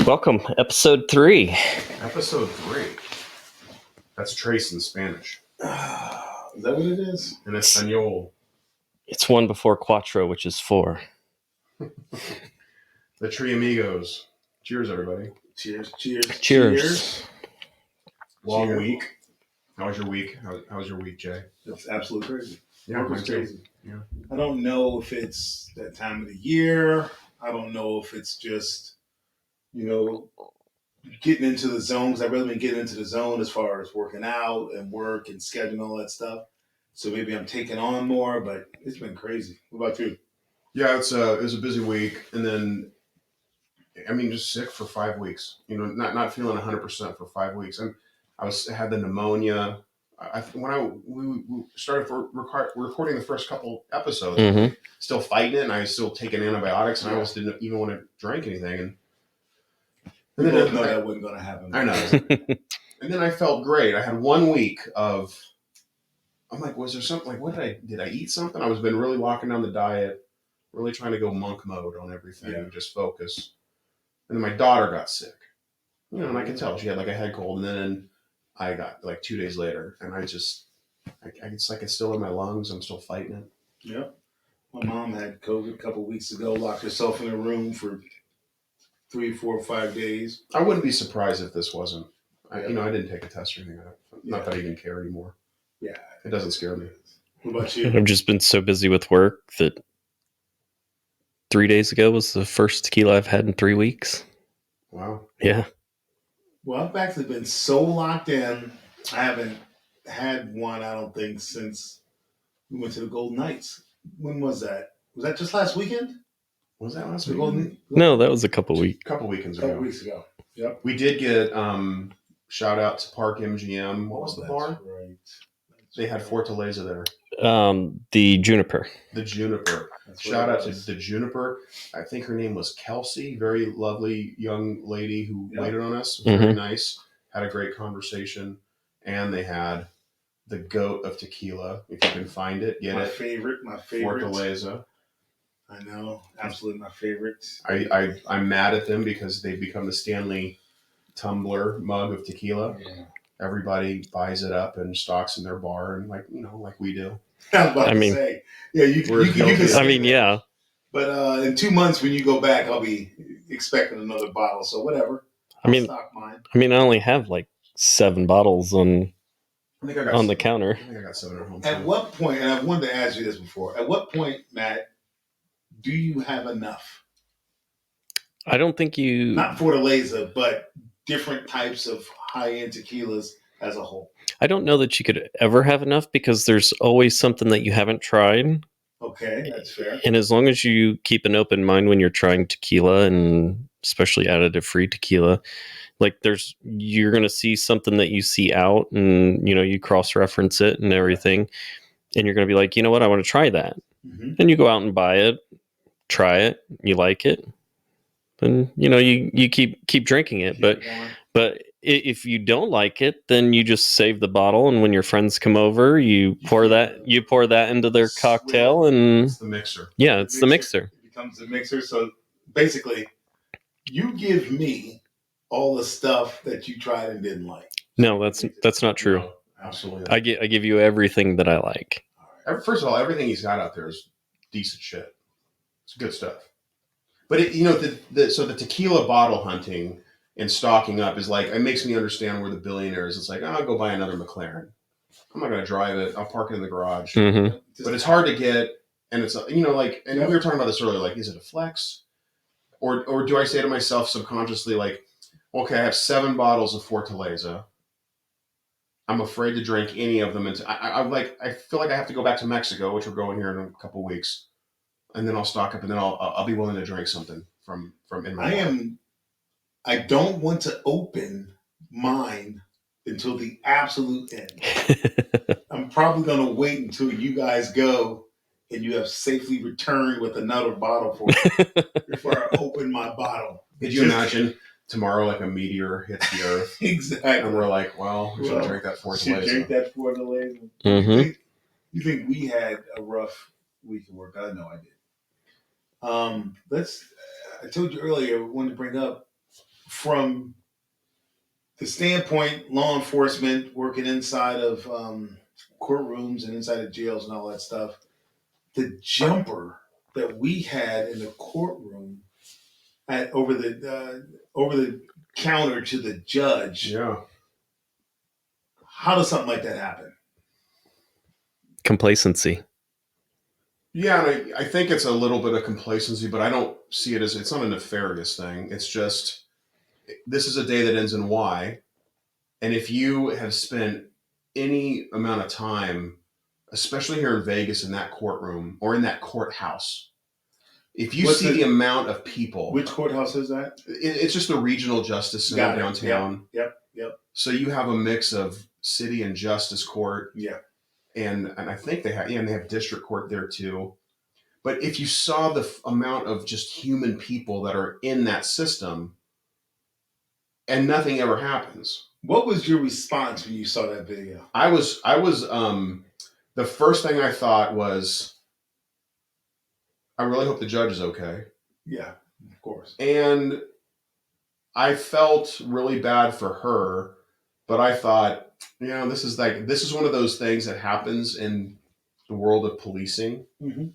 Welcome, episode 3. Episode 3. That's Trace in Spanish. Is that what it is? In Espanol. It's one before Cuatro, which is 4. The Tree Amigos. Cheers, everybody. Cheers, cheers, Cheers. Long Cheers. week. How was your week? How was your week, Jay? It's absolutely crazy. Yeah, Work mine is too. crazy. Yeah. I don't know if it's that time of the year. I don't know if it's just, getting into the zone. Because I've really been getting into the zone as far as working out and work and scheduling all that stuff. So maybe I'm taking on more, but it's been crazy. What about you? Yeah, it was a busy week, and then just sick for 5 weeks. Not feeling 100% for 5 weeks, and I had the pneumonia. We started recording the first couple episodes, Mm-hmm. still fighting it, and I was still taking antibiotics, and I almost didn't even want to drink anything. We And both know that wasn't going to happen. I know. And then I felt great. I had 1 week of. I'm like, was there something like what did I eat something? I was been really locking down the diet, really trying to go monk mode on everything and just focus. And then my daughter got sick, and I could tell she had like a head cold. And then I got like 2 days later, and it's like it's still in my lungs. I'm still fighting it. Yep. My mom had COVID a couple of weeks ago, locked herself in a room for 3, 4, 5 days. I wouldn't be surprised if this wasn't. I Yeah. didn't take a test or anything. Not that I even care anymore. Yeah. It doesn't scare me. What about you? I've just been so busy with work that 3 days ago was the first tequila I've had in 3 weeks. Wow. Yeah. Well, I've actually been so locked in. I haven't had one, I don't think, since we went to the Golden Knights. When was that? Was that just last weekend? Was that last The week? Golden No, that was a couple weeks. A couple weekends A couple ago. weeks ago. Yep. We did get shout out to Park MGM. What was the That's bar? Right. They had Fortaleza there. The Juniper. The Juniper. That's what Shout it out to was. the Juniper. I think her name was Kelsey. Very lovely young lady who Yeah. waited on us. Very Mhm. nice. Had a great conversation. And they had the goat of tequila. If you can find it, get my it. favorite. Fortaleza. I know. Absolutely my favorite. I'm mad at them because they've become the Stanley tumbler mug of tequila. Yeah. Everybody buys it up and stocks in their bar, and like we do. I was about I to mean- say. Yeah, you We're can guilty. say I mean, that. yeah. But in 2 months, when you go back, I'll be expecting another bottle. So whatever. I mean- I'll stock mine. I only have like 7 bottles on I think I got the I counter. think I got 7 at home. At too. what point, and I wanted to ask you this before, at what point, Matt, do you have enough? I don't think you... Not Fortaleza, but different types of high-end tequilas as a whole. I don't know that you could ever have enough because there's always something that you haven't tried. Okay, that's fair. And as long as you keep an open mind when you're trying tequila, and especially additive free tequila, like you're going to see something that you see out, and you cross reference it and everything, and you're going to be like, you know what, I want to try that. Mm-hmm. And you go out and buy it, try it, you like it, then you keep drinking it. But if you don't like it, then you just save the bottle, and when your friends come over, you pour that into their cocktail, and It's the mixer. yeah, it's the mixer. It becomes the mixer. So basically, you give me all the stuff that you tried and didn't like. No, that's not true. No, absolutely. I give you everything that I like. First of all, everything he's got out there is decent shit. It's good stuff. But the tequila bottle hunting and stocking up is like, it makes me understand where the billionaires. It's like, I'll go buy another McLaren. I'm not going to drive it. I'll park it in the garage. Mm-hmm. But it's hard to get, and it's and we were talking about this earlier. Like, is it a flex, or do I say to myself subconsciously, like, okay, I have 7 bottles of Fortaleza. I'm afraid to drink any of them. I feel like I have to go back to Mexico, which we're going here in a couple of weeks, and then I'll stock up, and then I'll be willing to drink something from in my. I don't want to open mine until the absolute end. I'm probably going to wait until you guys go and you have safely returned with another bottle for me before I open my bottle. Could you imagine tomorrow, like a meteor hits the earth, Exactly. and we're like, well, we should drink that Should drink Fortaleza. that Fortaleza. Mm-hmm. You think we had a rough week of work? I know I did. I told you earlier, I wanted to bring up from the standpoint, law enforcement working inside of courtrooms and inside of jails and all that stuff, the jumper that we had in the courtroom over the counter to the judge. Yeah. How does something like that happen? Complacency. Yeah, and I think it's a little bit of complacency, but I don't see it as, it's not a nefarious thing. It's just, this is a day that ends in Y. And if you have spent any amount of time, especially here in Vegas in that courtroom or in that courthouse, if you What's see the- the amount of people, Which courthouse is that? it's just the regional justice center Got it. downtown. Yep. So you have a mix of city and justice court. Yeah. And I think they have, and they have district court there too. But if you saw the amount of just human people that are in that system, and nothing ever happens. What was your response when you saw that video? I was the first thing I thought was, I really hope the judge is okay. Yeah, of course. And I felt really bad for her, but I thought, this is one of those things that happens in the world of policing, Mm-hmm.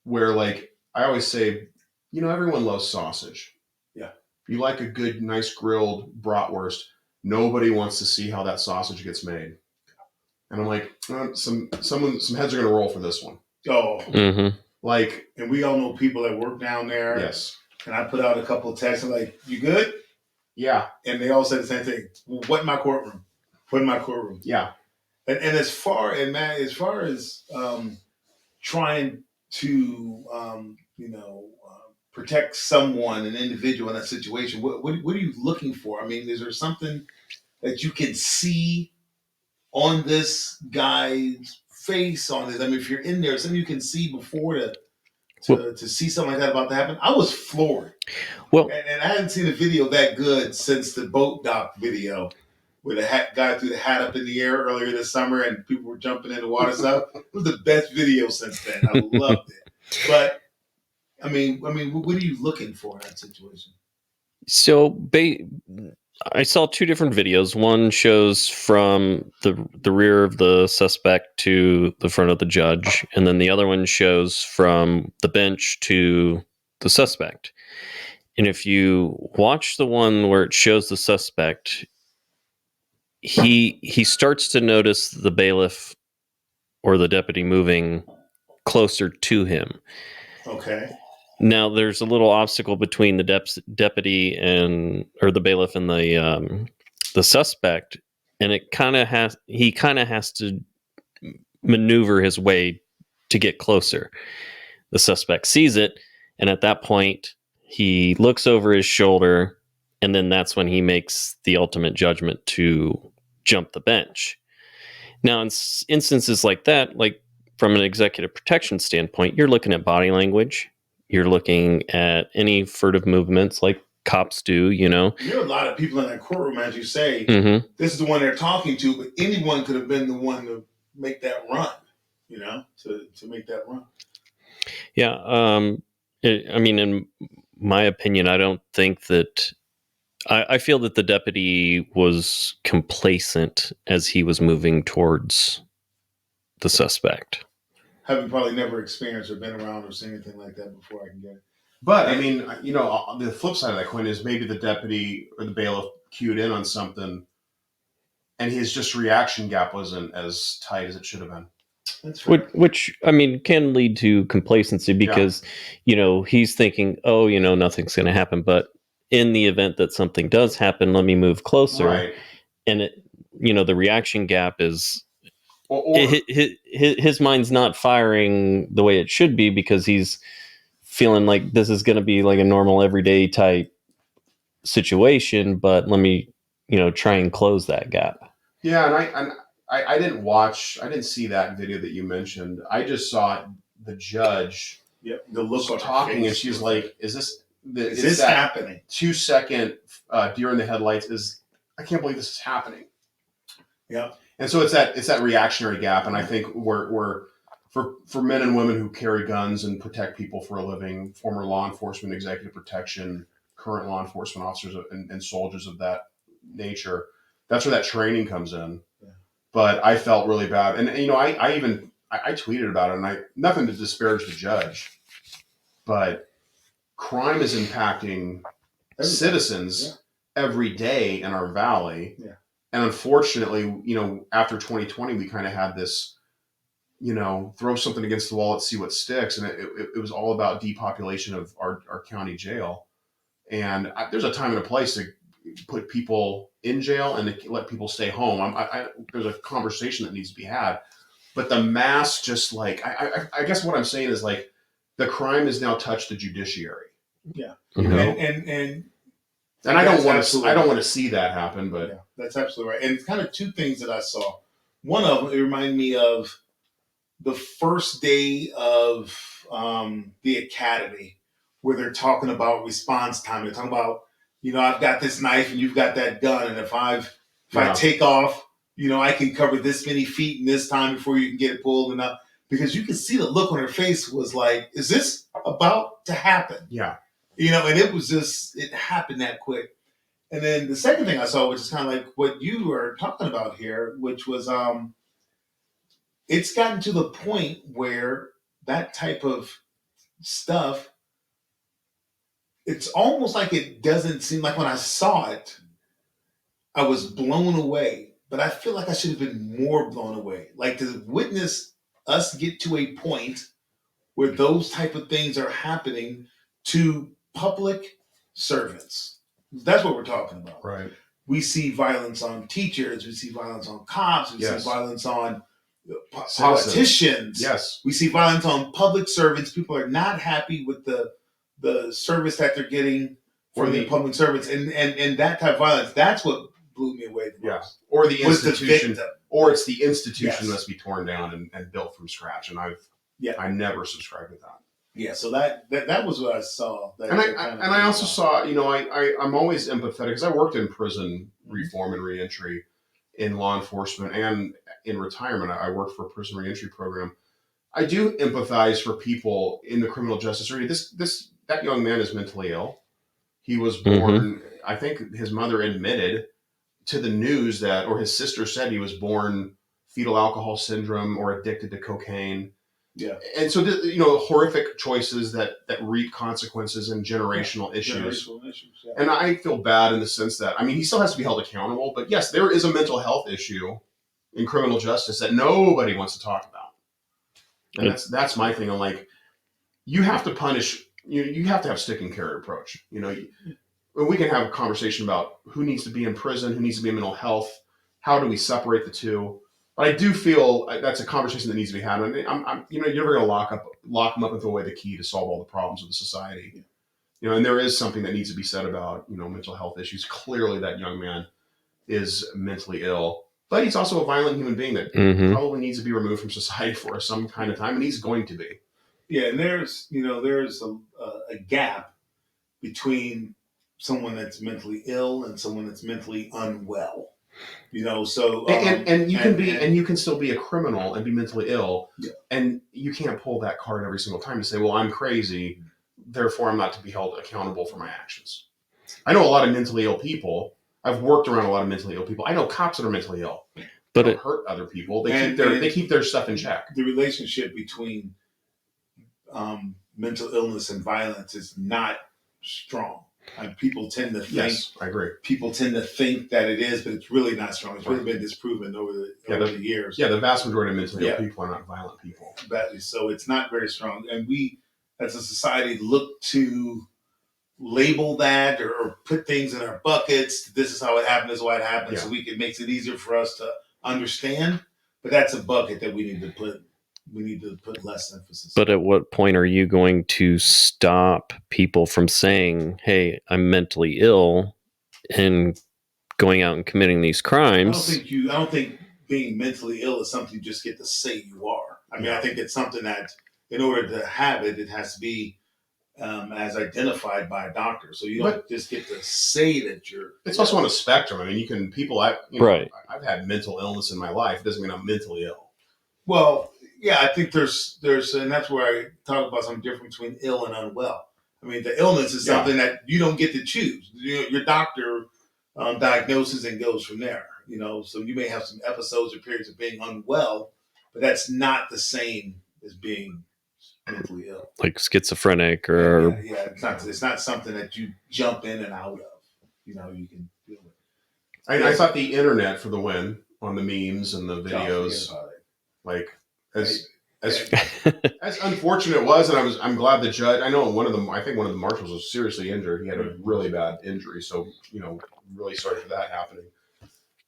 where, like, I always say, everyone loves sausage. Yeah. If you like a good, nice grilled bratwurst, nobody wants to see how that sausage gets made. And I'm like, some heads are going to roll for this one. Oh, Mm-hmm. Like, and we all know people that work down there. yes. And I put out a couple of texts. I'm like, "You good?" Yeah. And they all said the same thing. Well, what in my courtroom? What in my courtroom? Yeah. And as far as trying to protect someone, an individual in that situation, what are you looking for? I mean, is there something that you can see on this guy's face? On this, I mean, if you're in there, something you can see before to see something like that about to happen. I was floored. Well, And I hadn't seen a video that good since the boat dock video, where the guy threw the hat up in the air earlier this summer and people were jumping in the water stuff. It was the best video since then. I loved it. But I mean, what are you looking for in that situation? So I saw two different videos. One shows from the rear of the suspect to the front of the judge, and then the other one shows from the bench to the suspect. And if you watch the one where it shows the suspect, he starts to notice the bailiff or the deputy moving closer to him. Okay. Now there's a little obstacle between the deputy or the bailiff and the suspect, and he kind of has to maneuver his way to get closer. The suspect sees it, and at that point he looks over his shoulder, and then that's when he makes the ultimate judgment to jump the bench. Now, in instances like that, like from an executive protection standpoint, you're looking at body language. You're looking at any furtive movements like cops do, There are a lot of people in that courtroom, as you say. Mm-hmm. This is the one they're talking to, but anyone could have been the one to make that run, to make that run. Yeah. I mean, in my opinion, I don't think that... I feel that the deputy was complacent as he was moving towards the suspect. Having probably never experienced or been around or seen anything like that before, I can get it. But I mean, the flip side of that coin is maybe the deputy or the bailiff cued in on something, and his just reaction gap wasn't as tight as it should have been. That's fair. Which I mean, can lead to complacency because, he's thinking, nothing's going to happen. But in the event that something does happen, let me move closer. Right. And the reaction gap is Or his mind's not firing the way it should be because he's feeling like this is going to be like a normal everyday type situation. But let me, try and close that gap. yeah, and I didn't see that video that you mentioned. I just saw the judge Yep. The look on her talking, face and she's was like, "Is this that happening?" 2-second deer in the headlights I can't believe this is happening. Yeah. And so it's that reactionary gap, and I think we're for men and women who carry guns and protect people for a living, former law enforcement, executive protection, current law enforcement officers and soldiers of that nature. That's where that training comes in. Yeah. But I felt really bad, and you know, I even tweeted about it, and nothing to disparage the judge, but crime is impacting citizens every day in our valley. Yeah. And unfortunately, you know, after 2020, we kind of had this, you know, throw something against the wall, let's see what sticks. And it was all about depopulation of our county jail. And there's a time and a place to put people in jail and to let people stay home. There's a conversation that needs to be had. But the mass, just like, I guess what I'm saying is like, the crime has now touched the judiciary. Yeah. You know? And I don't want to see that happen, but yeah, that's absolutely right. And it's kind of two things that I saw. One of them, it reminded me of the first day of the academy, where they're talking about response time. They're talking about, you know, I've got this knife and you've got that gun, and if I take off, you know, I can cover this many feet in this time before you can get it pulled and up. Because you could see the look on her face was like, is this about to happen? Yeah. You know, and it happened that quick. And then the second thing I saw, which is kind of like what you were talking about here, which was it's gotten to the point where that type of stuff, it's almost like it doesn't seem like when I saw it, I was blown away. But I feel like I should have been more blown away. Like to witness us get to a point where those type of things are happening to public servants. That's what we're talking about. Right. We see violence on teachers. We see violence on cops. We see violence on politicians. Yes. We see violence on public servants. People are not happy with the service that they're getting from the public servants. And that type of violence, that's what blew me away the most. Or the institution. Or it's the institution Yes. must be torn down and built from scratch. And I never subscribed to that. Yeah, so that was what I saw. I also saw, you know, I'm always empathetic because I worked in prison reform and reentry in law enforcement and in retirement. I worked for a prison reentry program. I do empathize for people in the criminal justice area. That young man is mentally ill. He was born, I think his mother admitted to the news that, or his sister said he was born fetal alcohol syndrome or addicted to cocaine. Yeah. And so, you know, horrific choices that reap consequences and generational issues. Yeah. And I feel bad in the sense that, I mean, he still has to be held accountable, but yes, there is a mental health issue in criminal justice that nobody wants to talk about. And that's my thing. I'm like, you have to punish, you have to have stick and carrot approach. You know, we can have a conversation about who needs to be in prison, who needs to be in mental health, how do we separate the two. But I do feel that's a conversation that needs to be had. And I'm you know, you're never going to lock them up and throw away the key to solve all the problems of the society. Yeah. You know, and there is something that needs to be said about, you know, mental health issues. Clearly, that young man is mentally ill, but he's also a violent human being that probably needs to be removed from society for some kind of time, and he's going to be. Yeah, and there's a gap between someone that's mentally ill and someone that's mentally unwell. You know, so and you can still be a criminal and be mentally ill, and you can't pull that card every single time to say, well, I'm crazy, therefore I'm not to be held accountable for my actions. I know a lot of mentally ill people. I've worked around a lot of mentally ill people. I know cops that are mentally ill, but it hurt other people. They keep their stuff in check. The relationship between mental illness and violence is not strong. People tend to think. Yes, I agree. People tend to think that it is, but it's really not strong. It's really been disproven over the years. Yeah, the vast majority of mentally ill people are not violent people. So it's not very strong, and we, as a society, look to label that or put things in our buckets. This is how it happened. This is why it happened. So it makes it easier for us to understand. But that's a bucket that we need to put. We need to put less emphasis. But at what point are you going to stop people from saying, "Hey, I'm mentally ill," and going out and committing these crimes? I don't think being mentally ill is something you just get to say you are. I mean, I think it's something that, in order to have it, it has to be as identified by a doctor. So you don't just get to say that you're. It's also on a spectrum. I mean, I've had mental illness in my life. It doesn't mean I'm mentally ill. Well, yeah, I think there's, and that's where I talk about some difference between ill and unwell. I mean, the illness is Yeah. something that you don't get to choose. Your doctor diagnoses and goes from there. So you may have some episodes or periods of being unwell, but that's not the same as being mentally ill. Like schizophrenic or Yeah. It's not something that you jump in and out of. You can deal with. I thought the internet for the win on the memes and the videos, Forget about it. like as unfortunate it was, and I'm glad the judge. I know I think one of the marshals was seriously injured. He had a really bad injury, so really sorry for that happening.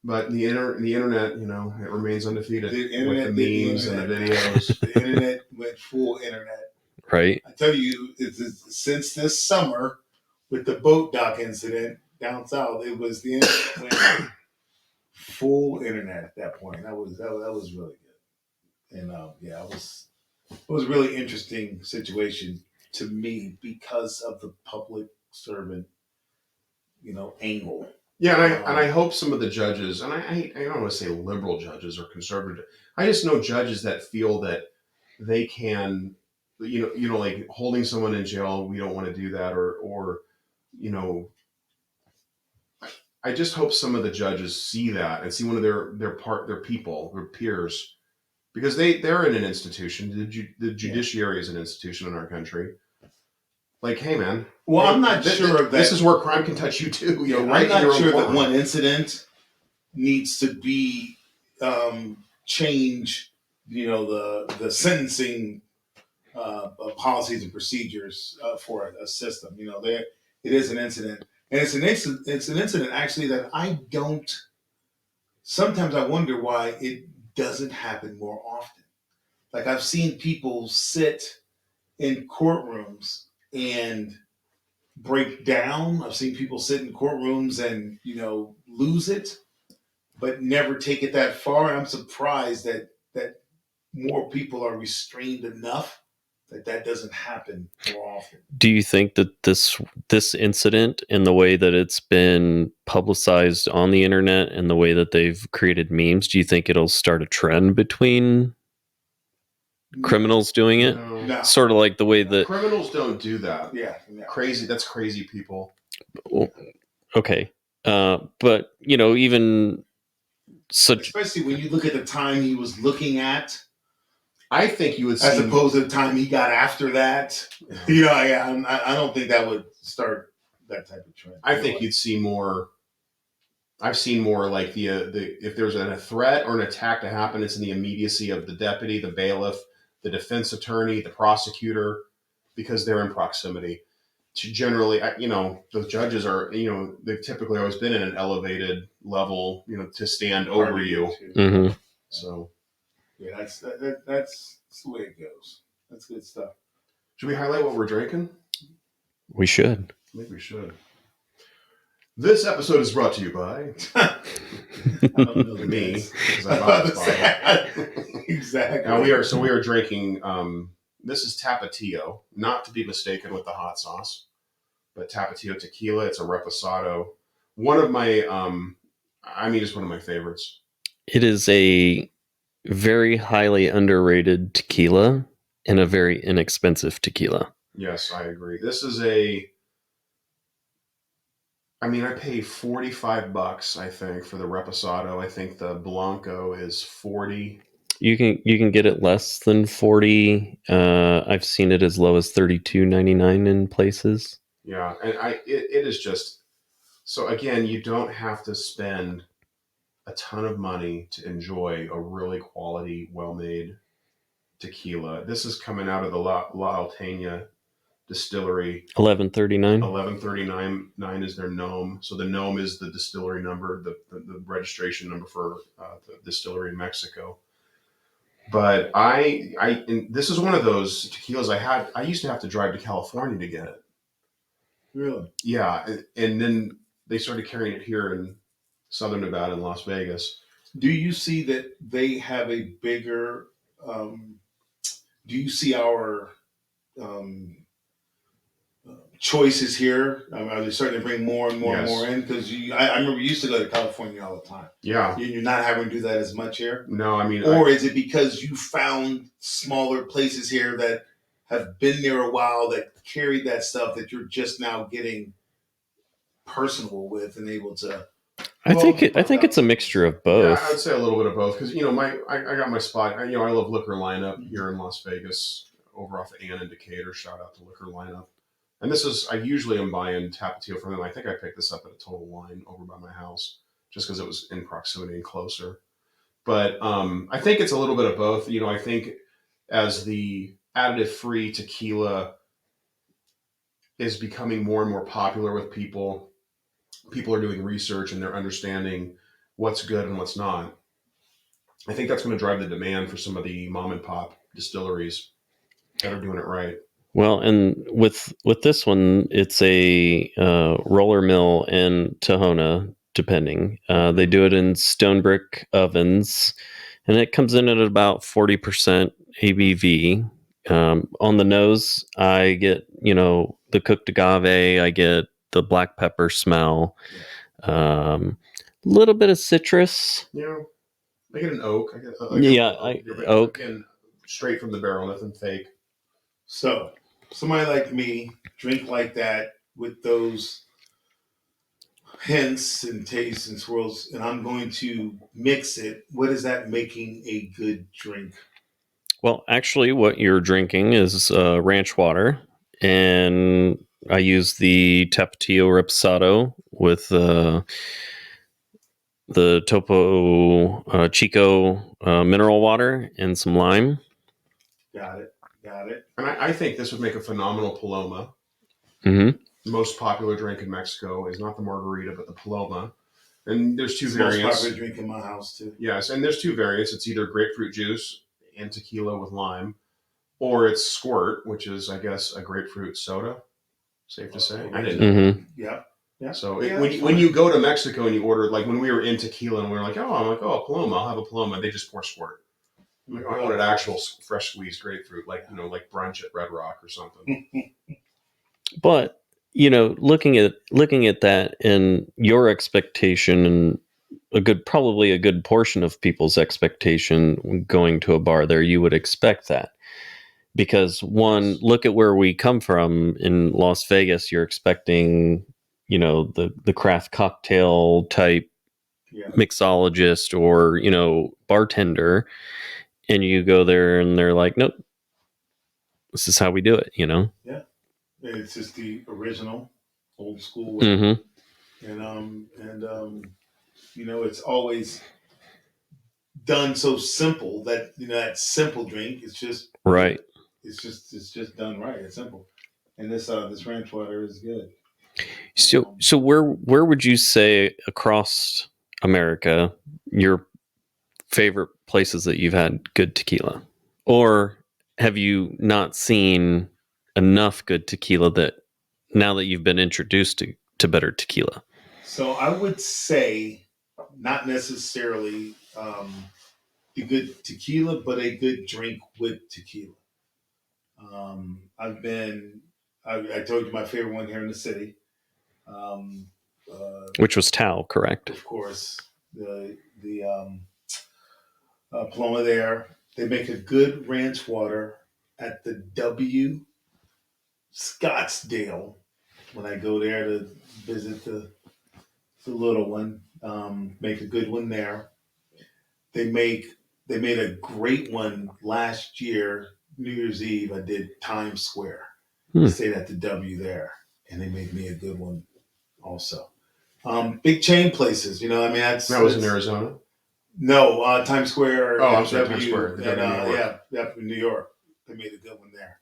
But the internet, it remains undefeated with the memes and the videos. The internet went full internet. right? I tell you, since this summer with the boat dock incident down south, it was the internet went full internet at that point. That was really good, and it was a really interesting situation to me because of the public servant, angle. Yeah, and I hope some of the judges, and I don't want to say liberal judges or conservative. I just know judges that feel that they can, like holding someone in jail. We don't want to do that, or I just hope some of the judges see that and see one of their people, their peers, because they're in an institution. The judiciary is an institution in our country. Like, hey, man. Well, I'm not sure that this is where crime can touch you too. I'm not sure that one incident needs to be change. The sentencing policies and procedures for a system. It is an incident, and it's an incident actually that I don't. Sometimes I wonder why it doesn't happen more often. Like I've seen people sit in courtrooms and break down. I've seen people sit in courtrooms and lose it, but never take it that far. And I'm surprised that more people are restrained enough that doesn't happen more often. Do you think that this incident and the way that it's been publicized on the internet and the way that they've created memes, do you think it'll start a trend between criminals doing it? No. Sort of like the way that criminals don't do that. Yeah. Crazy. That's crazy people. Okay. But even such, especially when you look at the time he was looking at, I think you would see, as opposed to the time he got after that. I don't think that would start that type of trend. I think you'd see more. I've seen more like the if there's a threat or an attack to happen, it's in the immediacy of the deputy, the bailiff, the defense attorney, the prosecutor, because they're in proximity. Generally, the judges are, they've typically always been in an elevated level, to stand over you. mm-hmm. So, yeah, that's the way it goes. That's good stuff. Should we highlight what we're drinking? We should. I think we should. This episode is brought to you by me, because I bought this bottle. Exactly. Now we are drinking. This is Tapatio, not to be mistaken with the hot sauce, but Tapatio tequila. It's a reposado. One of my, it's one of my favorites. It is a very highly underrated tequila and a very inexpensive tequila. Yes, I agree. This is I paid $45, I think, for the reposado. I think the Blanco is $40. You can get it less than $40. I've seen it as low as $32.99 in places. Yeah, and it is just so. Again, you don't have to spend a ton of money to enjoy a really quality, well-made tequila. This is coming out of the La Alteña distillery. 1139. 1139 is their NOM. So the NOM is the distillery number, the registration number for the distillery in Mexico. But and this is one of those tequilas I used to have to drive to California to get it. Really? Yeah, and then they started carrying it here in Southern Nevada and Las Vegas. Do you see that they have a bigger? Do you see our choices here? Are they starting to bring more and more and more in? Because I remember you used to go to California all the time. Yeah. You're not having to do that as much here? No, Or is it because you found smaller places here that have been there a while that carried that stuff that you're just now getting personal with and able to. I think it's a mixture of both. Yeah, I'd say a little bit of both because I got my spot. I love Liquor Lineup here in Las Vegas, over off of Ann and Decatur. Shout out to Liquor Lineup. And I usually am buying Tapatio from them. I think I picked this up at a Total Wine over by my house just because it was in proximity and closer. But I think it's a little bit of both. I think as the additive-free tequila is becoming more and more popular with people are doing research and they're understanding what's good and what's not. I think that's going to drive the demand for some of the mom and pop distilleries that are doing it right. Well, and with this one, it's a roller mill in Tahona, depending. They do it in stone brick ovens, and it comes in at about 40% ABV. On the nose, I get the cooked agave, I get the black pepper smell, a little bit of citrus. I get an oak. Oak. And straight from the barrel, nothing fake. So somebody like me drink like that with those hints and tastes and swirls, and I'm going to mix it. What is that making a good drink? Well, actually, what you're drinking is ranch water, and I use the Tapatio Reposado with the Topo Chico mineral water and some lime. Got it. And I think this would make a phenomenal Paloma. Mm-hmm. The most popular drink in Mexico is not the margarita, but the Paloma. And there's two it's variants. The most popular drink in my house, too. Yes, and there's two variants. It's either grapefruit juice and tequila with lime, or it's squirt, which is, I guess, a grapefruit soda. Safe to say. I didn't know. Mm-hmm. Yeah. So when you go to Mexico and you order, like when we were in tequila and we were like, a Paloma, I'll have a Paloma. They just pour squirt. I'm like, I wanted actual fresh squeezed grapefruit, like brunch at Red Rock or something. But looking at that and your expectation, and probably a good portion of people's expectation going to a bar there, you would expect that. Because one, look at where we come from in Las Vegas. You're expecting, the craft cocktail type mixologist or, bartender. And you go there and they're like, nope, this is how we do it, Yeah. It's just the original old school way. Mm-hmm. And it's always done so simple that, that simple drink, it's just right. It's just done right. It's simple. And this ranch water is good. So where would you say across America your favorite places that you've had good tequila? Or have you not seen enough good tequila that now that you've been introduced to better tequila? So I would say not necessarily the good tequila, but a good drink with tequila. I told you my favorite one here in the city. Which was Tao, correct? Of course. The Paloma there. They make a good ranch water at the W Scottsdale when I go there to visit the little one. Make a good one there. They made a great one last year, New Year's Eve. I did Times Square. I stayed at the W there, and they made me a good one also. Big chain places, that was in Arizona. No, Times Square. Oh, I'm sorry, Times Square. In New York. They made a good one there.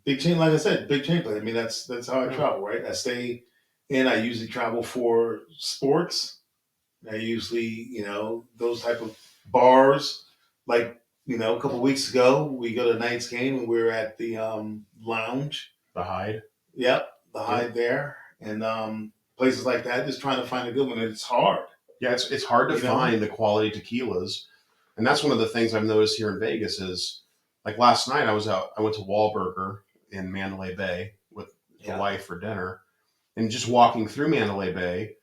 Big chain, like I said, big chain place. That's how I travel, right? I stay in. I usually travel for sports. I usually, those type of bars. Like, a couple of weeks ago, we go to a Knights game and we were at the lounge. The Hyde. Yep, the Hyde there, and places like that. Just trying to find a good one. It's hard. Yeah, it's hard to find the quality tequilas, and that's one of the things I've noticed here in Vegas is, like last night I went to Wahlburger in Mandalay Bay with the wife for dinner, and just walking through Mandalay Bay,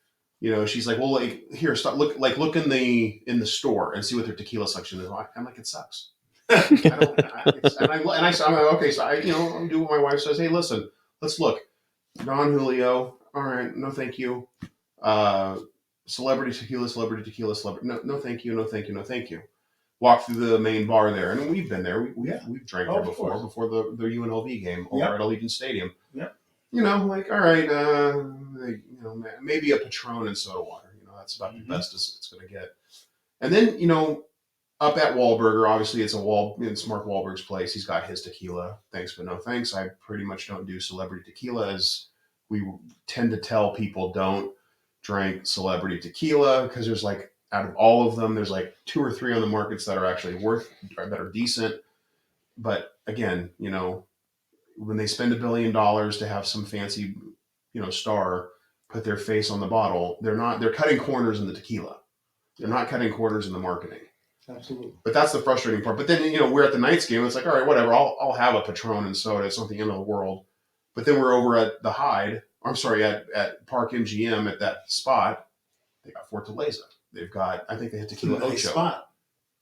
she's like, well, like here, look in the store and see what their tequila section is. I'm like, it sucks. I'm like, okay, so I'm doing what my wife says. Hey, listen, let's look. Don Julio. All right, no, thank you. Uh, celebrity tequila, celebrity. No, no, thank you, no, thank you, no, thank you. Walk through the main bar there, and we've been there. We've drank there Of course. before the UNLV game over Yep. at Allegiant Stadium. Yep. Like, all right, maybe a Patron and soda water. That's about the best it's going to get. And then, up at Wahlburger, obviously it's Mark Wahlberg's place. He's got his tequila. Thanks, but no thanks. I pretty much don't do celebrity tequila, as we tend to tell people don't drink celebrity tequila, because there's like, out of all of them, there's like 2 or 3 on the markets that are actually that are decent. But again, when they spend $1 billion to have some fancy, star put their face on the bottle, they're cutting corners in the tequila. They're not cutting corners in the marketing. Absolutely. But that's the frustrating part. But then, we're at the Knights game. It's like, all right, whatever. I'll have a Patron and soda. It's not the end of the world. But then we're over at the Hyde. I'm sorry, at Park MGM at that spot. They got Fortaleza. I think they had Tequila Nice Ocho. spot.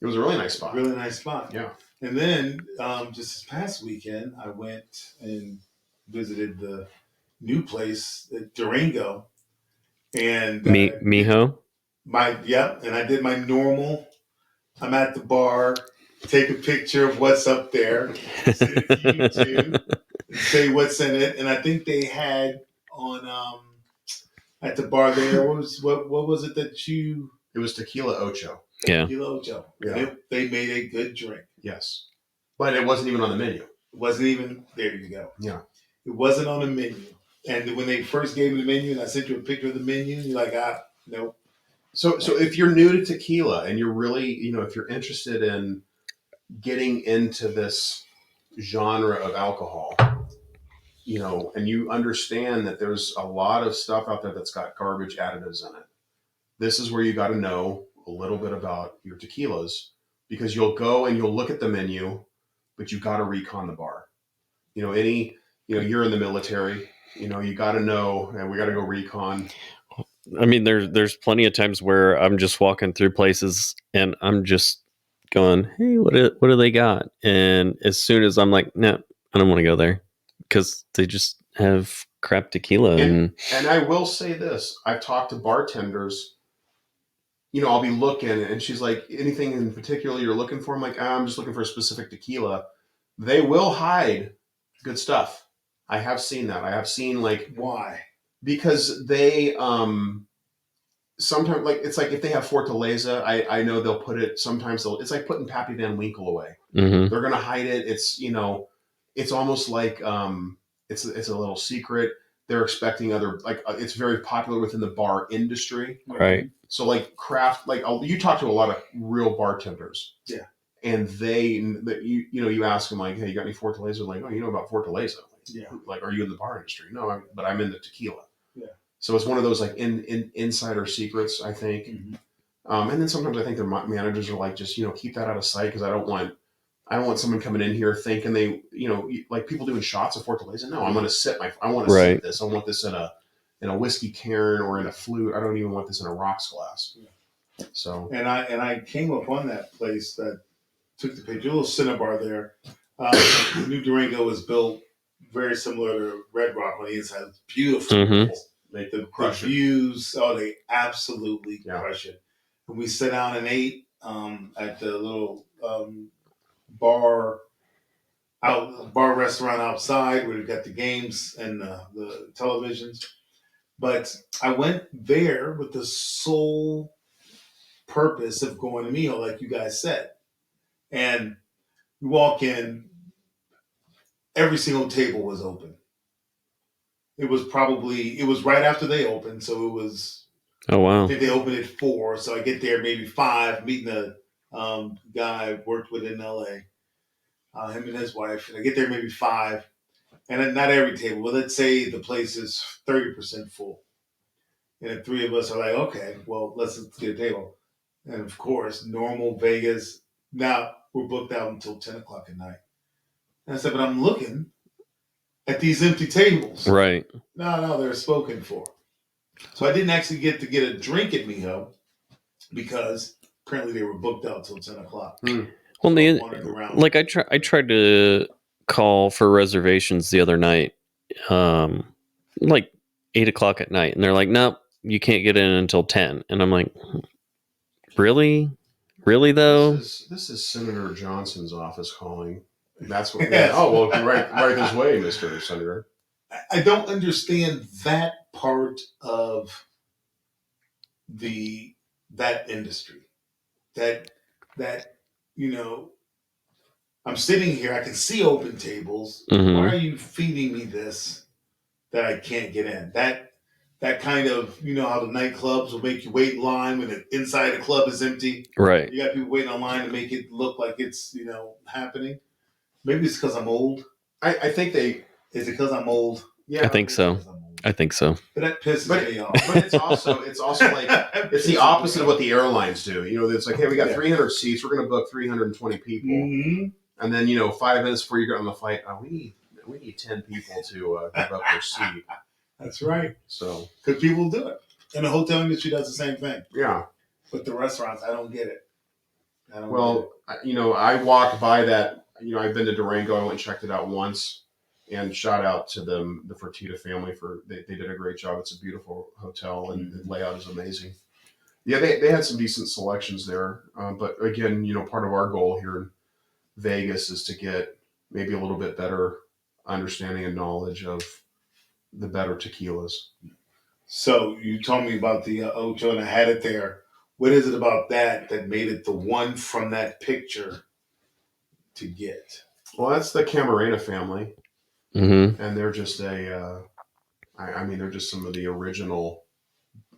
It was a really nice spot. Really nice spot. Yeah. And then just this past weekend, I went and visited the new place at Durango. And Miho. And I did my normal. I'm at the bar, take a picture of what's up there, send it to YouTube, and say what's in it. And I think they had on at the bar there. What was it that you? It was Tequila Ocho. Yeah. Tequila Ocho. Yeah. They made a good drink. Yes, but it wasn't even on the menu. It wasn't even there. You go. Yeah. It wasn't on the menu. And when they first gave me the menu, and I sent you a picture of the menu, you're like, nope. So if you're new to tequila and you're really, if you're interested in getting into this genre of alcohol, and you understand that there's a lot of stuff out there that's got garbage additives in it, this is where you got to know a little bit about your tequilas, because you'll go and you'll look at the menu, but you got to recon the bar. You're in the military, you got to know, and we got to go recon. I mean, there's plenty of times where I'm just walking through places and I'm just going, hey, what do they got? And as soon as I'm like, no, I don't want to go there, because they just have crap tequila. And I will say this: I've talked to bartenders. I'll be looking, and she's like, anything in particular you're looking for? I'm like, I'm just looking for a specific tequila. They will hide good stuff. I have seen that. I have seen, like, why? Because they sometimes, like, it's like if they have Fortaleza, I know they'll put it. Sometimes it's like putting Pappy Van Winkle away. Mm-hmm. They're gonna hide it. It's it's almost like it's a little secret. They're expecting other, like, it's very popular within the bar industry, Right? So like craft, like, you talk to a lot of real bartenders, yeah, and you ask them, like, hey, you got any Fortaleza? Like, oh, you know about Fortaleza? Yeah. Like, are you in the bar industry? No, but I'm in the tequila. Yeah. So it's one of those, like, insider secrets, I think. Mm-hmm. And then sometimes I think their managers are like, just keep that out of sight, because I don't want someone coming in here thinking they, like people doing shots of Fortaleza. No, I'm going to sip I want to sip this. I want this in a whiskey cairn or in a flute. I don't even want this in a rocks glass. Yeah. So. And I came upon that place that took the picture, a little cinnabar there. New Durango was built very similar to Red Rock on the inside. It's beautiful. Mm-hmm. They the crush views, they absolutely crush it. And we sat down and ate at the little bar restaurant outside where we got the games and the televisions. But I went there with the sole purpose of going to Miho, like you guys said. And we walk in, every single table was open. It was right after they opened, so it was. Oh wow! I think they opened at 4, so I get there maybe 5, meeting a guy I worked with in LA, him and his wife. And I get there maybe 5, and not every table, but let's say the place is 30% full, and the 3 of us are like, okay, well, let's get a table. And of course, normal Vegas. Now we're booked out until 10 o'clock at night. And I said, but I'm looking at these empty tables. Right. No, they're spoken for. So I didn't actually get to get a drink at Miho because apparently they were booked out till 10 o'clock. Well, So the, I'm wandering around. like I tried to call for reservations the other night, like 8 o'clock at night, and they're like, "Nope, you can't get in until 10." And I'm like, "Really, really though?" This is Senator Johnson's office calling. That's what. Yes. Oh well, right this way, Mr. Senator. I don't understand that part of that industry. That you know, I'm sitting here, I can see open tables. Mhm. Why are you feeding me this that I can't get in? That kind of, you know how the nightclubs will make you wait in line when the inside the club is empty. Right. You got people waiting online to make it look like it's, happening. Maybe it's because I'm old. I think they. Is it because I'm old? Yeah, I think so. I think so. But that pisses me off. But it's also like it's the opposite of what the airlines do. You know, it's like, hey, we got 300 seats. We're going to book 320 people, and then 5 minutes before you get on the flight, we need 10 people to give up their seat. That's right. So because people do it, and the hotel industry does the same thing. Yeah, but the restaurants, I don't get it. I walked by that. I've been to Durango. I went and checked it out once. And shout out to them, the Fertitta family, they did a great job. It's a beautiful hotel and the layout is amazing. Yeah, they had some decent selections there. But again, part of our goal here in Vegas is to get maybe a little bit better understanding and knowledge of the better tequilas. So you told me about the Ocho, and I had it there. What is it about that made it the one from that picture to get? Well, that's the Camarena family. Mm-hmm. And they're just they're just some of the original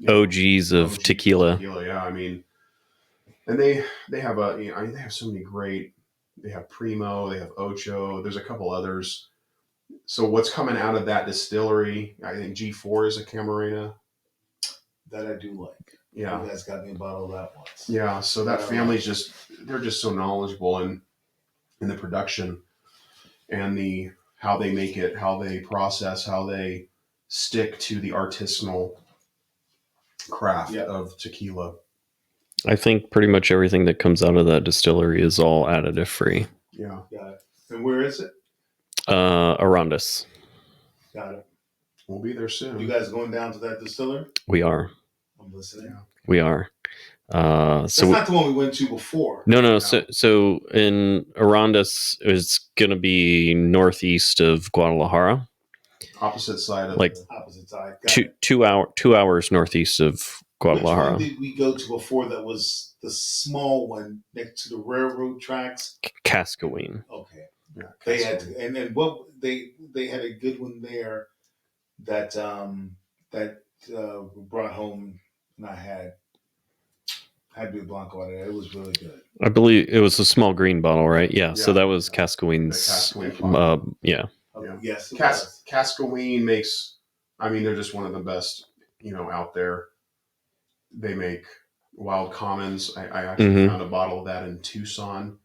OGs of tequila. Yeah, and they have they have so many great. They have Primo, they have Ocho. There's a couple others. So what's coming out of that distillery? I think G4 is a Camarena that I do like. Yeah, you guys got me a bottle of that once. Yeah, so that family's they're just so knowledgeable in the production and how they make it, how they process, how they stick to the artisanal craft of tequila. I think pretty much everything that comes out of that distillery is all additive free. Yeah. Got it. And where is it? Arandis. Got it. We'll be there soon. You guys going down to that distillery? We are. I'm listening. Yeah. We are. That's not the one we went to before. No. So in Arandis, it's going to be northeast of Guadalajara. Opposite side of opposite side. 2 hours northeast of Guadalajara. Which one did we go to before that was the small one next to the railroad tracks? Cascaween. Okay. Yeah, they had to, and then what they had a good one there that brought home, and I had Blue Blanco out of there. It was really good. I believe it was a small green bottle, right? Yeah. So that was Cascaween's. Yeah. Yes. Cascaween makes. They're just one of the best, out there. They make Wild Commons. I actually found a bottle of that in Tucson.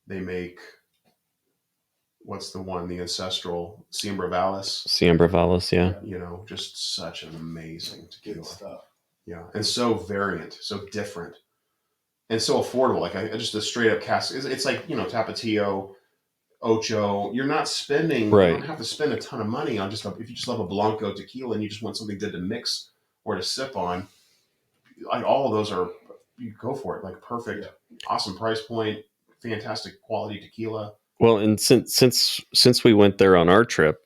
They make, what's the one? The ancestral Siembra Vallis, yeah. Just such an amazing tequila. Good stuff. Yeah, and so variant, so different, and so affordable. Like just a straight up cask. It's like Tapatio, Ocho. You're not spending. Right. You don't have to spend a ton of money on if you just love a Blanco tequila and you just want something good to mix or to sip on. Like all of those you go for it. Like perfect, awesome price point, fantastic quality tequila. Well, and since we went there on our trip,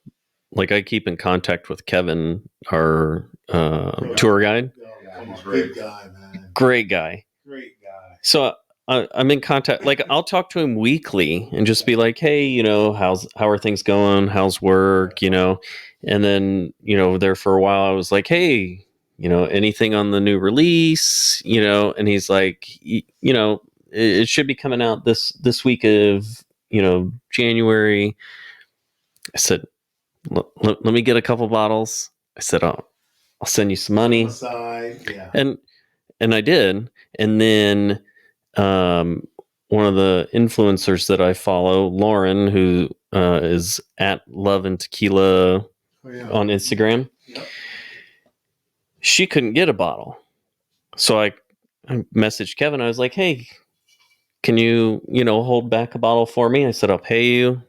like I keep in contact with Kevin, our tour guide. He's great. Good guy, man. Great guy. So I'm in contact. Like I'll talk to him weekly and just be like, hey, how are things going? How's work? And then there for a while I was like, hey, anything on the new release? And he's like, it should be coming out this week of January. I said, let me get a couple bottles. I said, I'll send you some money. And I did. And then one of the influencers that I follow, Lauren, who is at Love and Tequila on Instagram, she couldn't get a bottle. So I messaged Kevin. I was like, hey, can you, hold back a bottle for me? I said, I'll pay you.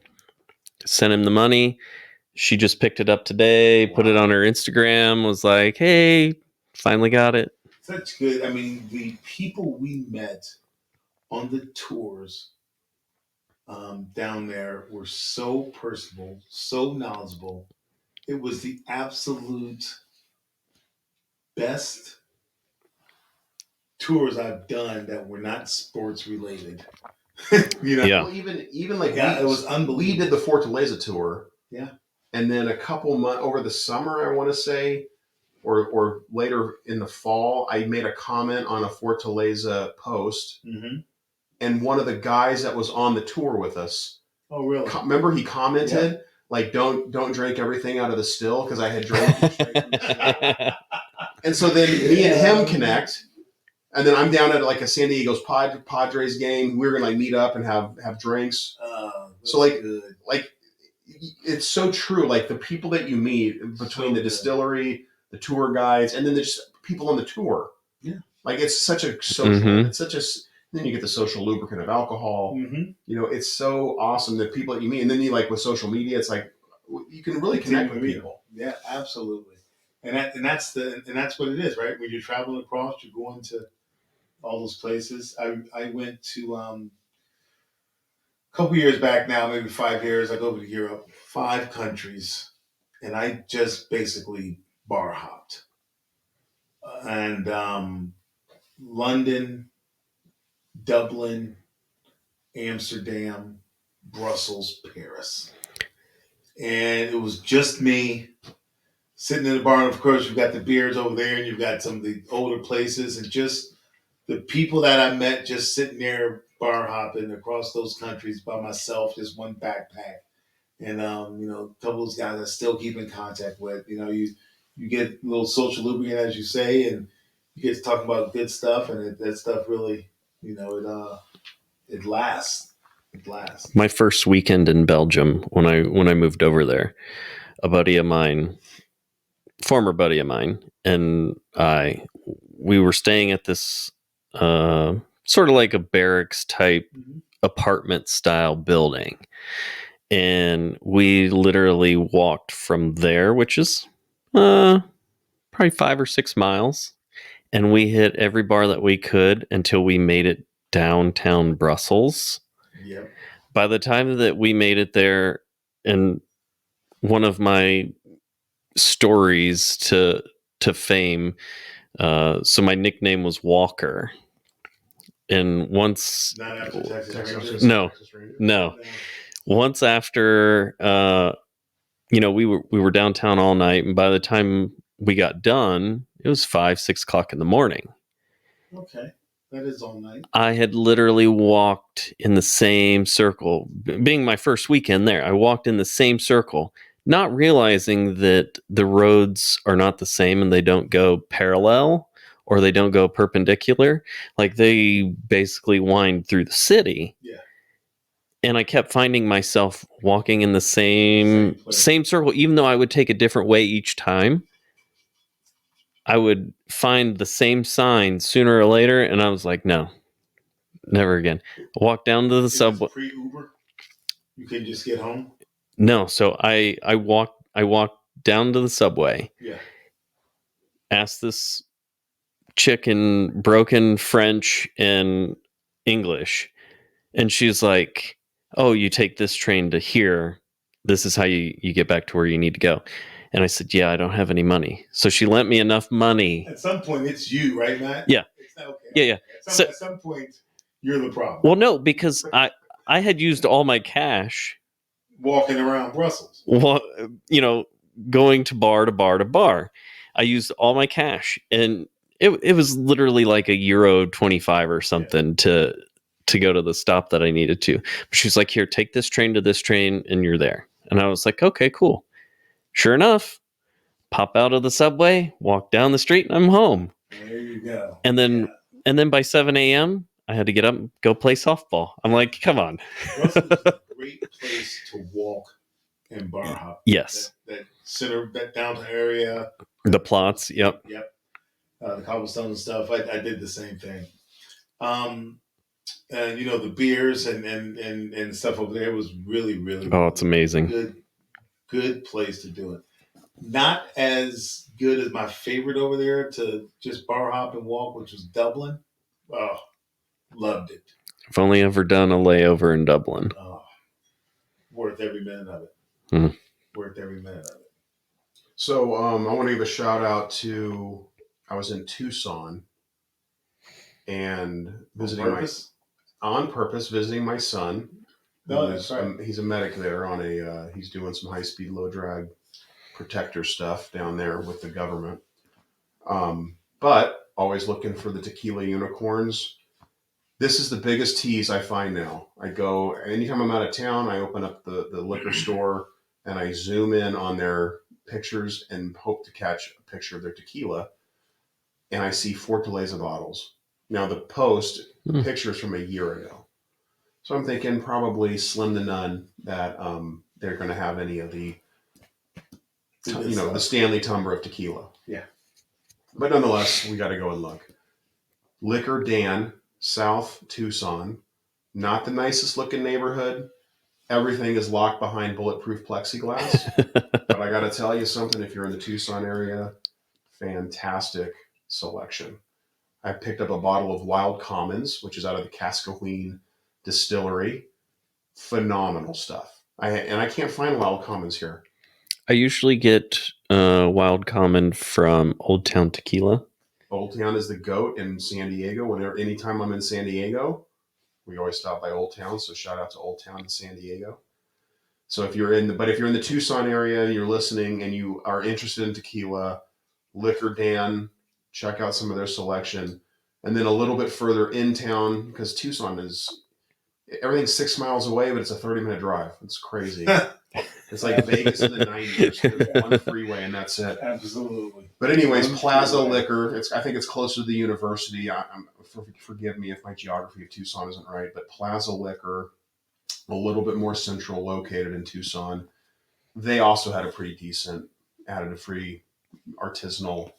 Sent him the money. She just picked it up today, put it on her Instagram, was like, hey, finally got it. Such good. I mean, the people we met on the tours down there were so personable, so knowledgeable. It was the absolute best tours I've done that were not sports related. Yeah. Well, even like Yeah, it was unbelievable. we did the Fortaleza tour. Yeah. And then a couple months over the summer, I want to say, or later in the fall, I made a comment on a Fortaleza post, Mm-hmm. and one of the guys that was on the tour with us, Oh, really? remember he commented like, "Don't drink everything out of the still," because I had drank it straight from the still. And so then me and him connect, and then I'm down at like a San Diego's Padres game. We were gonna like meet up and have drinks. So like good. like it's so true. Like the people that you meet between the distillery, the tour guides, and then there's people on the tour. Yeah. Like it's such a social. It's such a. Then you get the social lubricant of alcohol. Mm-hmm. It's so awesome the people that you meet, and then you like with social media, it's like you can really connect with people. Yeah, absolutely. And that's what it is, right? When you're traveling across, you're going to all those places. I went to a couple years back now, maybe 5 years. I go over to Europe, 5 countries, and I just basically bar hopped. And London, Dublin, Amsterdam, Brussels, Paris. And it was just me sitting in the bar. And of course, you've got the beers over there, and you've got some of the older places, and just the people that I met just sitting there bar hopping across those countries by myself, just one backpack. And a couple of those guys I still keep in contact with. You get a little social lubricant, as you say, and you get to talk about good stuff, and that stuff really, it lasts. It lasts. My first weekend in Belgium, when I moved over there, a buddy of mine, former buddy of mine, and we were staying at this sort of like a barracks type apartment style building. And we literally walked from there, which is probably 5 or 6 miles. And we hit every bar that we could until we made it downtown Brussels. Yep. By the time that we made it there, and one of my stories to fame, so my nickname was Walker. And once, Not after Texas Rangers? No. Once after, we were downtown all night, and by the time we got done, it was 5-6 o'clock in the morning. Okay, that is all night. I had literally walked in the same circle, being my first weekend there. I walked in the same circle, not realizing that the roads are not the same and they don't go parallel or they don't go perpendicular. Like they basically wind through the city. Yeah. And I kept finding myself walking in the same circle, even though I would take a different way each time. I would find the same sign sooner or later, and I was like, no, never again. I walked down to the subway. Pre-Uber? You can just get home? No, so I walked down to the subway. Yeah. Asked this chick in broken French and English, and she's like, oh, you take this train to here. This is how you get back to where you need to go. And I said, yeah, I don't have any money. So she lent me enough money. At some point, it's you, right, Matt? Yeah. It's not okay. Yeah. At some point, you're the problem. Well, no, because I had used all my cash. Walking around Brussels. Well, going to bar to bar to bar. I used all my cash. And it was literally like €1.25 or something to go to the stop that I needed to. But she was like, here, take this train to this train and you're there. And I was like, okay, cool. Sure enough, pop out of the subway, walk down the street, and I'm home. There you go. And then by 7 a.m., I had to get up and go play softball. I'm like, come on. Brussels is a great place to walk and bar hop. Yes. That center, that downtown area. The plots, yep. Yep. The cobblestones and stuff. I did the same thing. and the beers and stuff over there was really, really, Oh, it's amazing. good place to do it. Not as good as my favorite over there to just bar hop and walk, which was Dublin. Oh, loved it. I've only ever done a layover in Dublin. Oh, worth every minute of it. Hmm. Worth every minute of it. So I want to give a shout out to, I was in Tucson and visiting on purpose, visiting my son. No, that's right. He's a medic there on he's doing some high speed, low drag protector stuff down there with the government. But always looking for the tequila unicorns. This is the biggest tease I find now. I go, anytime I'm out of town, I open up the liquor store and I zoom in on their pictures and hope to catch a picture of their tequila. And I see Fortaleza bottles. Now, the post pictures from a year ago. So I'm thinking probably slim to none that they're going to have any of the, the Stanley Tumbler of tequila. Yeah. But nonetheless, we got to go and look. Liquor Dan, South Tucson, not the nicest looking neighborhood. Everything is locked behind bulletproof plexiglass. But I got to tell you something, if you're in the Tucson area, fantastic selection. I picked up a bottle of Wild Commons, which is out of the Cascaween Distillery. Phenomenal stuff. I can't find Wild Commons here. I usually get Wild Common from Old Town Tequila. Old Town is the goat in San Diego. Anytime I'm in San Diego, we always stop by Old Town. So shout out to Old Town in San Diego. So if you're in the Tucson area and you're listening and you are interested in tequila, Liquor Dan, check out some of their selection. And then a little bit further in town, because Tucson everything's 6 miles away, but it's a 30-minute drive. It's crazy. It's like Vegas in the 90s. There's one freeway and that's it. Absolutely. But anyways, Plaza Liquor. I think it's closer to the university. Forgive me if my geography of Tucson isn't right, but Plaza Liquor, a little bit more central, located in Tucson. They also had a pretty decent additive-free, artisanal,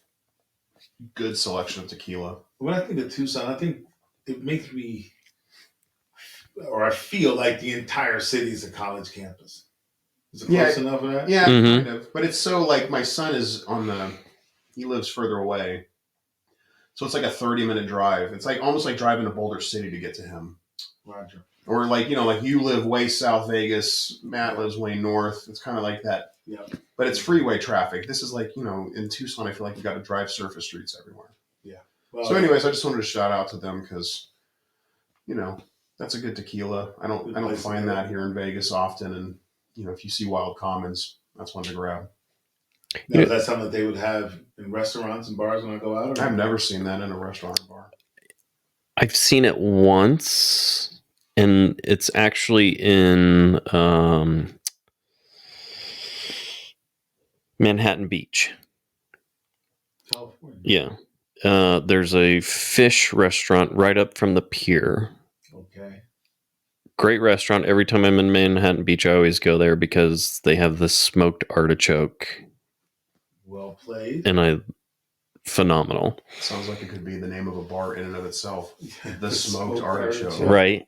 good selection of tequila. When I think of Tucson, I think it makes me, or I feel like the entire city is a college campus. Is it close enough of that? Yeah, kind of. But it's so like my son is he lives further away. So it's like a 30-minute drive. It's like almost like driving to Boulder City to get to him. Roger. Or like you live way south Vegas, Matt lives way north. It's kind of like that. Yeah. But it's freeway traffic. This is like, in Tucson, I feel like you got to drive surface streets everywhere. Yeah. Well, so anyways, I just wanted to shout out to them because, that's a good tequila. I don't find that here in Vegas often. And, if you see Wild Commons, that's one to grab. Now, is that something that they would have in restaurants and bars when I go out? I've never seen that in a restaurant or bar. I've seen it once, and it's actually in Manhattan Beach. California. Yeah. There's a fish restaurant right up from the pier. Okay. Great restaurant. Every time I'm in Manhattan Beach, I always go there because they have the smoked artichoke. Well played. And phenomenal. Sounds like it could be the name of a bar in and of itself. The smoked artichoke. Right.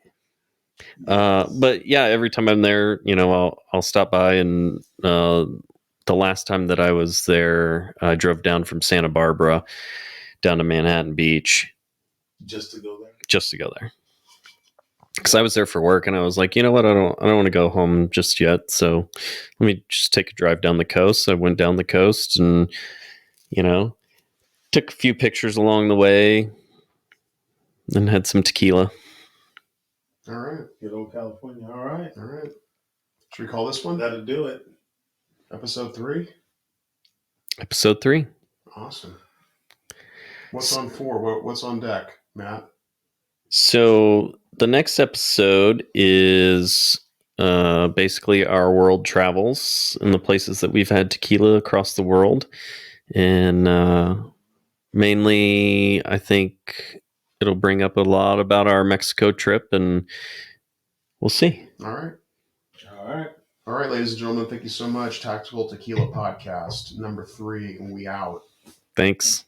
But yeah, every time I'm there, I'll stop by, and the last time that I was there, I drove down from Santa Barbara down to Manhattan Beach. Just to go there? Because I was there for work, and I was like, you know what, I don't want to go home just yet, so let me just take a drive down the coast. I went down the coast and, took a few pictures along the way and had some tequila. All right. Good old California. All right. Should we call this one? That'll do it. Episode 3? Episode 3. Awesome. What's on 4? What's on deck, Matt? So the next episode is basically our world travels and the places that we've had tequila across the world. And mainly, I think it'll bring up a lot about our Mexico trip, and we'll see. All right, ladies and gentlemen, thank you so much. Tactical Tequila Podcast, number 3, and we out. Thanks.